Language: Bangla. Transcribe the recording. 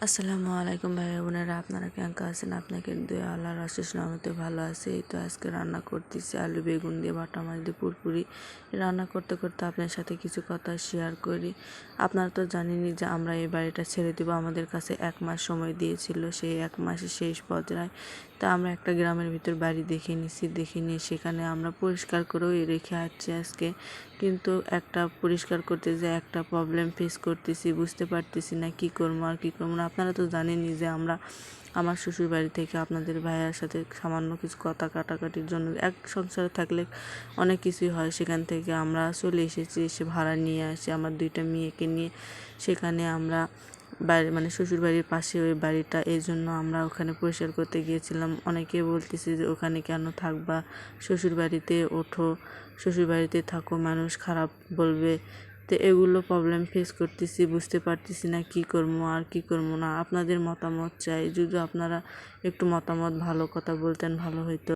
আসসালামু আলাইকুম ভাই বোনেরা, আপনারা কেমন আছেন? আপনাকে দয়া আল্লাহর অশেষ রহমতে ভালো আছে। এই তো আজকে রান্না করতেছি আলু বেগুন দিয়ে বাটা মাছ দিয়ে পুরপুরি। রান্না করতে করতে আপনার সাথে কিছু কথা শেয়ার করি। আপনারা তো জানেনই যে আমরা এই বাড়িটা ছেড়ে দেবো। আমাদের কাছে 1 মাস সময় দিয়েছিল, সেই 1 মাসের শেষ পর্যায়ে তা আমরা একটা গ্রামের ভিতর বাড়ি দেখে নিয়ে সেখানে আমরা পরিষ্কার করেও রেখে আসছি আজকে। কিন্তু একটা পরিষ্কার করতে যে একটা প্রবলেম ফেস করতেছি, বুঝতে পারতেছি না কী করবো আর কী করবো না। আপনারা তো জানেনই যে আমার শ্বশুর বাড়ি থেকে আপনাদের ভাইয়ার সাথে সামান্য কিছু কথা কাটাকাটির জন্য, এক সংসারে থাকলে অনেক কিছুই হয়, সেখান থেকে আমরা চলে এসেছি, এসে ভাড়া নিয়ে আসি আমার 2টা মেয়েকে নিয়ে। সেখানে আমরা বাড়ি মানে শ্বশুরবাড়ির পাশে ওই বাড়িটা, এই জন্য আমরা ওখানে পরিষ্কার করতে গিয়েছিলাম। অনেকে বলতেছে যে ওখানে কেন থাকবা, শ্বশুরবাড়িতে ওঠো, শ্বশুরবাড়িতে থাকো, মানুষ খারাপ বলবে। তো এগুলো প্রবলেম ফেস করতেছি, বুঝতে পারতেছি না কী করবো আর কী করবো না। আপনাদের মতামত চাই, যদি আপনারা একটু মতামত ভালো কথা বলতেন ভালো হইতো।